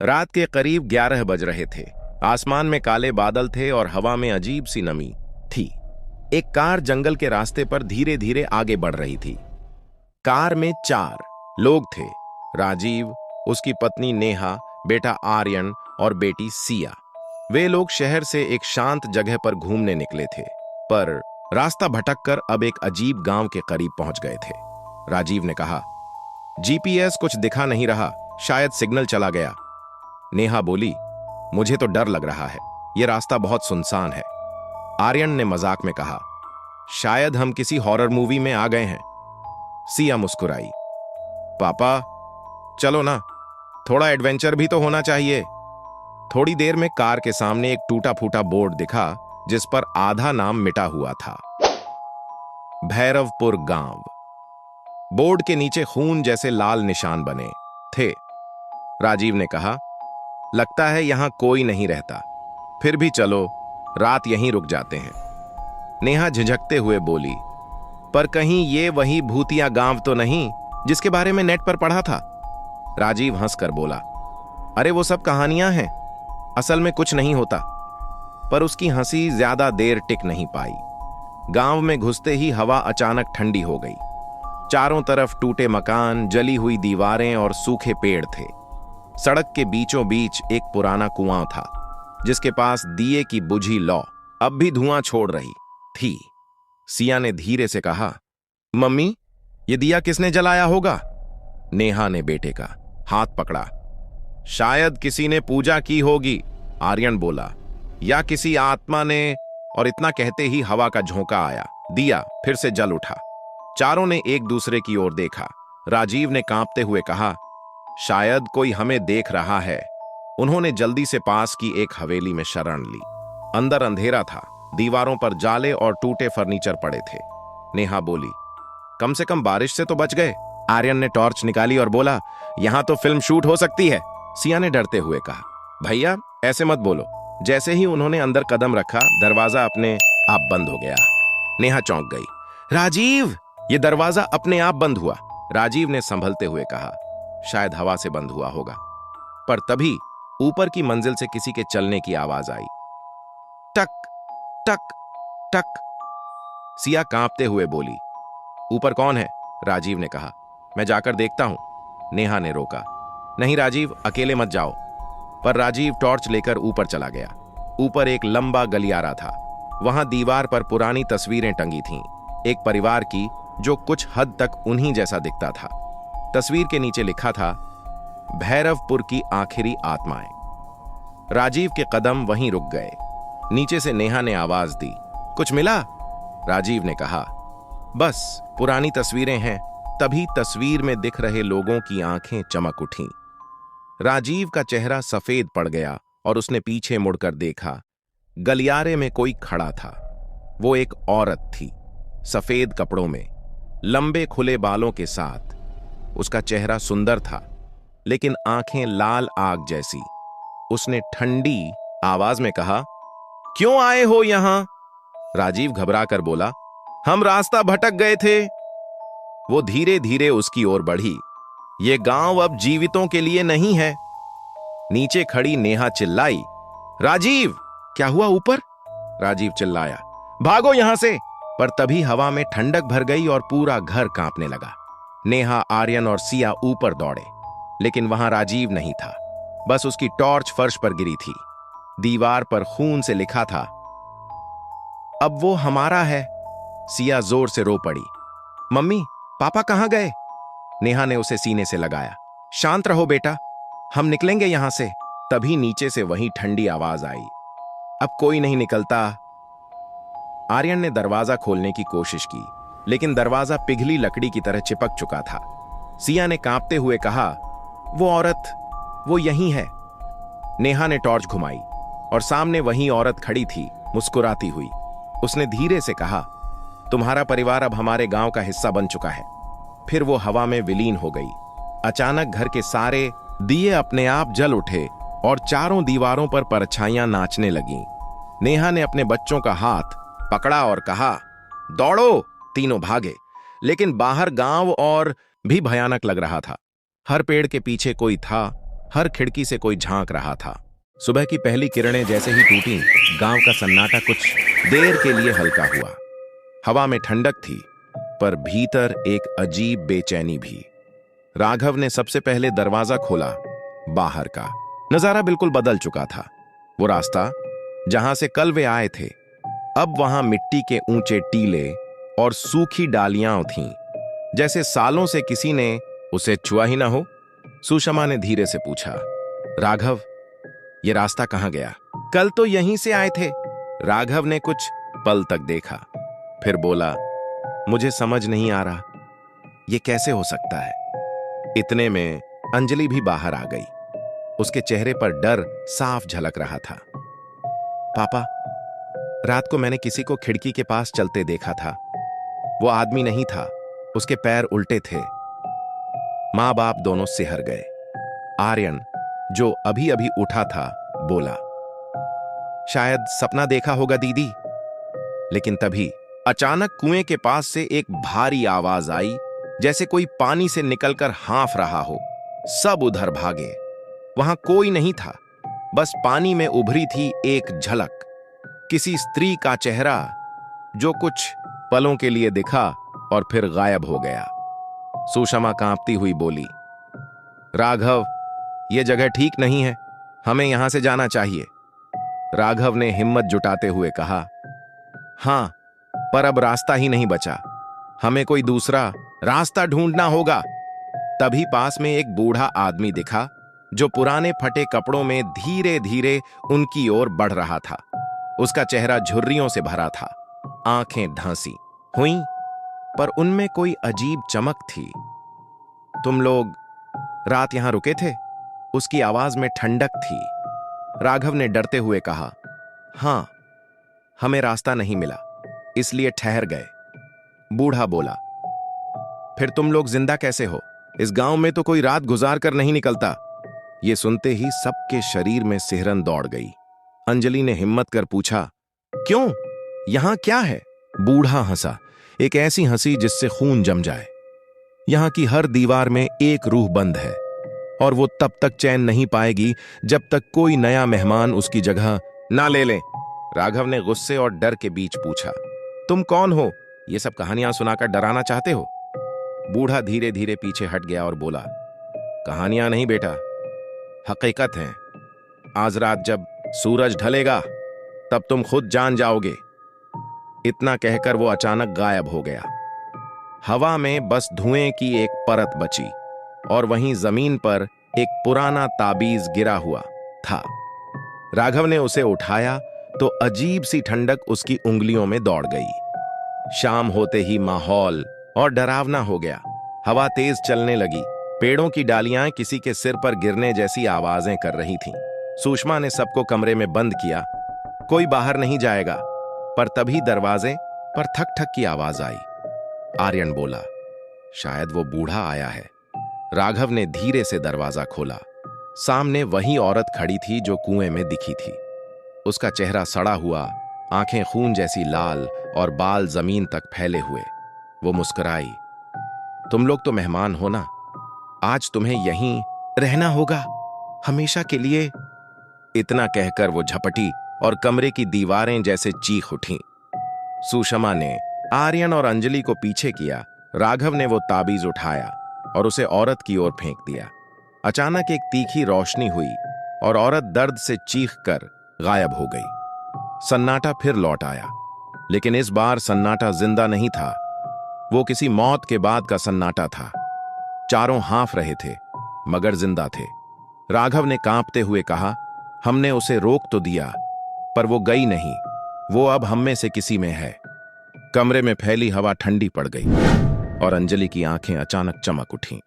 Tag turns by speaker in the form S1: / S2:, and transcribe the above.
S1: रात के करीब 11 बज रहे थे। आसमान में काले बादल थे और हवा में अजीब सी नमी थी। एक कार जंगल के रास्ते पर धीरे धीरे आगे बढ़ रही थी। कार में 4 लोग थे। राजीव, उसकी पत्नी नेहा, बेटा आर्यन और बेटी सिया। वे लोग शहर से एक शांत जगह पर घूमने निकले थे, पर रास्ता भटककर अब एक अजीब गांव के करीब पहुंच गए थे। राजीव ने कहा, जीपीएस कुछ दिखा नहीं रहा, शायद सिग्नल चला गया। नेहा बोली, मुझे तो डर लग रहा है, यह रास्ता बहुत सुनसान है। आर्यन ने मजाक में कहा, शायद हम किसी हॉरर मूवी में आ गए हैं। सिया मुस्कुराई, पापा चलो ना, थोड़ा एडवेंचर भी तो होना चाहिए। थोड़ी देर में कार के सामने एक टूटा फूटा बोर्ड दिखा जिस पर आधा नाम मिटा हुआ था, भैरवपुर गांव। बोर्ड के नीचे खून जैसे लाल निशान बने थे। राजीव ने कहा, लगता है यहां कोई नहीं रहता, फिर भी चलो रात यहीं रुक जाते हैं। नेहा झिझकते हुए बोली, पर कहीं ये वही भूतिया गांव तो नहीं जिसके बारे में नेट पर पढ़ा था? राजीव हंसकर बोला, अरे वो सब कहानियां हैं, असल में कुछ नहीं होता। पर उसकी हंसी ज्यादा देर टिक नहीं पाई। गांव में घुसते ही हवा अचानक ठंडी हो गई। चारों तरफ टूटे मकान, जली हुई दीवारें और सूखे पेड़ थे। सड़क के बीचों बीच एक पुराना कुआं था जिसके पास दिए की बुझी लौ अब भी धुआं छोड़ रही थी। सिया ने धीरे से कहा, मम्मी ये दिया किसने जलाया होगा? नेहा ने बेटे का हाथ पकड़ा, शायद किसी ने पूजा की होगी, आर्यन बोला, या किसी आत्मा ने। और इतना कहते ही हवा का झोंका आया, दिया फिर से जल उठा। चारों ने एक दूसरे की ओर देखा। राजीव ने कांपते हुए कहा, शायद कोई हमें देख रहा है। उन्होंने जल्दी से पास की एक हवेली में शरण ली। अंदर अंधेरा था, दीवारों पर जाले और टूटे फर्नीचर पड़े थे। नेहा बोली, कम से कम बारिश से तो बच गए। आर्यन ने टॉर्च निकाली और बोला, यहां तो फिल्म शूट हो सकती है। सिया ने डरते हुए कहा, भैया ऐसे मत बोलो। जैसे ही उन्होंने अंदर कदम रखा, दरवाजा अपने आप बंद हो गया। नेहा चौंक गई, राजीव ये दरवाजा अपने आप बंद हुआ। राजीव ने संभलते हुए कहा, शायद हवा से बंद हुआ होगा। पर तभी ऊपर की मंजिल से किसी के चलने की आवाज आई, टक टक टक। सिया कांपते हुए बोली, ऊपर कौन है? राजीव ने कहा, मैं जाकर देखता हूं। नेहा ने रोका, नहीं राजीव, अकेले मत जाओ। पर राजीव टॉर्च लेकर ऊपर चला गया। ऊपर एक लंबा गलियारा था। वहां दीवार पर पुरानी तस्वीरें टंगी थीं, एक परिवार की जो कुछ हद तक उन्हीं जैसा दिखता था। तस्वीर के नीचे लिखा था, भैरवपुर की आखिरी आत्माएं। राजीव के कदम वहीं रुक गए। नीचे से नेहा ने आवाज दी, कुछ मिला? राजीव ने कहा, बस पुरानी तस्वीरें हैं। तभी तस्वीर में दिख रहे लोगों की आंखें चमक उठीं। राजीव का चेहरा सफेद पड़ गया और उसने पीछे मुड़कर देखा। गलियारे में कोई खड़ा था। वो एक औरत थी, सफेद कपड़ों में, लंबे खुले बालों के साथ। उसका चेहरा सुंदर था, लेकिन आंखें लाल आग जैसी। उसने ठंडी आवाज में कहा, क्यों आए हो यहां? राजीव घबराकर बोला, हम रास्ता भटक गए थे। वो धीरे धीरे उसकी ओर बढ़ी, ये गांव अब जीवितों के लिए नहीं है। नीचे खड़ी नेहा चिल्लाई, राजीव क्या हुआ ऊपर? राजीव चिल्लाया, भागो यहां से। पर तभी हवा में ठंडक भर गई और पूरा घर कांपने लगा। नेहा, आर्यन और सिया ऊपर दौड़े, लेकिन वहां राजीव नहीं था। बस उसकी टॉर्च फर्श पर गिरी थी। दीवार पर खून से लिखा था, अब वो हमारा है। सिया जोर से रो पड़ी, मम्मी पापा कहां गए? नेहा ने उसे सीने से लगाया, शांत रहो बेटा, हम निकलेंगे यहां से। तभी नीचे से वही ठंडी आवाज आई, अब कोई नहीं निकलता। आर्यन ने दरवाजा खोलने की कोशिश की, लेकिन दरवाजा पिघली लकड़ी की तरह चिपक चुका था। सिया ने कांपते हुए कहा, वो औरत, वो यहीं है। नेहा ने टॉर्च घुमाई और सामने वही औरत खड़ी थी, मुस्कुराती हुई। उसने धीरे से कहा, तुम्हारा परिवार अब हमारे गांव का हिस्सा बन चुका है। फिर वो हवा में विलीन हो गई। अचानक घर के सारे दिए अपने आप जल उठे और चारों दीवारों पर परछाइयां नाचने लगीं। नेहा ने अपने बच्चों का हाथ पकड़ा और कहा, दौड़ो। तीनों भागे, लेकिन बाहर गांव और भी भयानक लग रहा था। हर पेड़ के पीछे कोई था, हर खिड़की से कोई झांक रहा था। सुबह की पहली किरणें जैसे ही टूटी, गांव का सन्नाटा कुछ देर के लिए हल्का हुआ। हवा में ठंडक थी, पर भीतर एक अजीब बेचैनी भी। राघव ने सबसे पहले दरवाजा खोला। बाहर का नजारा बिल्कुल बदल चुका था। वो रास्ता जहां से कल वे आए थे, अब वहां मिट्टी के ऊंचे टीले और सूखी डालियां थीं, जैसे सालों से किसी ने उसे छुआ ही ना हो। सुषमा ने धीरे से पूछा, राघव, ये रास्ता कहां गया? कल तो यहीं से आए थे। राघव ने कुछ पल तक देखा, फिर बोला, मुझे समझ नहीं आ रहा, ये कैसे हो सकता है। इतने में अंजलि भी बाहर आ गई। उसके चेहरे पर डर साफ झलक रहा था। पापा, रात को मैंने किसी को खिड़की के पास चलते देखा था। वो आदमी नहीं था, उसके पैर उल्टे थे। मां बाप दोनों सिहर गए। आर्यन, जो अभी अभी उठा था, बोला, शायद सपना देखा होगा दीदी। लेकिन तभी अचानक कुएं के पास से एक भारी आवाज आई, जैसे कोई पानी से निकलकर हाँफ रहा हो। सब उधर भागे। वहां कोई नहीं था, बस पानी में उभरी थी एक झलक, किसी स्त्री का चेहरा, जो कुछ पलों के लिए दिखा और फिर गायब हो गया। सुषमा कांपती हुई बोली, राघव, यह जगह ठीक नहीं है, हमें यहां से जाना चाहिए। राघव ने हिम्मत जुटाते हुए कहा, हां, पर अब रास्ता ही नहीं बचा, हमें कोई दूसरा रास्ता ढूंढना होगा। तभी पास में एक बूढ़ा आदमी दिखा, जो पुराने फटे कपड़ों में धीरे धीरे उनकी ओर बढ़ रहा था। उसका चेहरा झुर्रियों से भरा था, आंखें ढांसी हुईं, पर उनमें कोई अजीब चमक थी। तुम लोग रात यहां रुके थे? उसकी आवाज में ठंडक थी। राघव ने डरते हुए कहा, हां, हमें रास्ता नहीं मिला, इसलिए ठहर गए। बूढ़ा बोला, फिर तुम लोग जिंदा कैसे हो? इस गांव में तो कोई रात गुजार कर नहीं निकलता। ये सुनते ही सबके शरीर में सिहरन दौड़ गई। अंजलि ने हिम्मत कर पूछा, क्यों, यहां क्या है? बूढ़ा हंसा, एक ऐसी हंसी जिससे खून जम जाए। यहां की हर दीवार में एक रूह बंद है, और वो तब तक चैन नहीं पाएगी जब तक कोई नया मेहमान उसकी जगह ना ले ले। राघव ने गुस्से और डर के बीच पूछा, तुम कौन हो? ये सब कहानियां सुनाकर डराना चाहते हो? बूढ़ा धीरे धीरे पीछे हट गया और बोला, कहानियां नहीं बेटा, हकीकत है। आज रात जब सूरज ढलेगा, तब तुम खुद जान जाओगे। इतना कहकर वो अचानक गायब हो गया। हवा में बस धुएं की एक परत बची, और वहीं जमीन पर एक पुराना ताबीज गिरा हुआ था। राघव ने उसे उठाया तो अजीब सी ठंडक उसकी उंगलियों में दौड़ गई। शाम होते ही माहौल और डरावना हो गया। हवा तेज चलने लगी, पेड़ों की डालियां किसी के सिर पर गिरने जैसी आवाजें कर रही थीं। सुषमा ने सबको कमरे में बंद किया, कोई बाहर नहीं जाएगा। पर तभी दरवाजे पर ठक ठक की आवाज आई। आर्यन बोला, शायद वो बूढ़ा आया है। राघव ने धीरे से दरवाजा खोला। सामने वही औरत खड़ी थी जो कुएं में दिखी थी। उसका चेहरा सड़ा हुआ, आंखें खून जैसी लाल और बाल जमीन तक फैले हुए। वो मुस्कुराई, तुम लोग तो मेहमान हो ना, आज तुम्हें यहीं रहना होगा, हमेशा के लिए। इतना कहकर वो झपटी और कमरे की दीवारें जैसे चीख उठीं। सुषमा ने आर्यन और अंजलि को पीछे किया। राघव ने वो ताबीज उठाया और उसे औरत की ओर फेंक दिया। अचानक एक तीखी रोशनी हुई और औरत दर्द से चीख कर गायब हो गई। सन्नाटा फिर लौट आया, लेकिन इस बार सन्नाटा जिंदा नहीं था। वो किसी मौत के बाद का सन्नाटा था। चारों हाँफ रहे थे, मगर जिंदा थे। राघव ने कांपते हुए कहा, हमने उसे रोक तो दिया, पर वो गई नहीं। वो अब हम में से किसी में है। कमरे में फैली हवा ठंडी पड़ गई और अंजलि की आंखें अचानक चमक उठीं।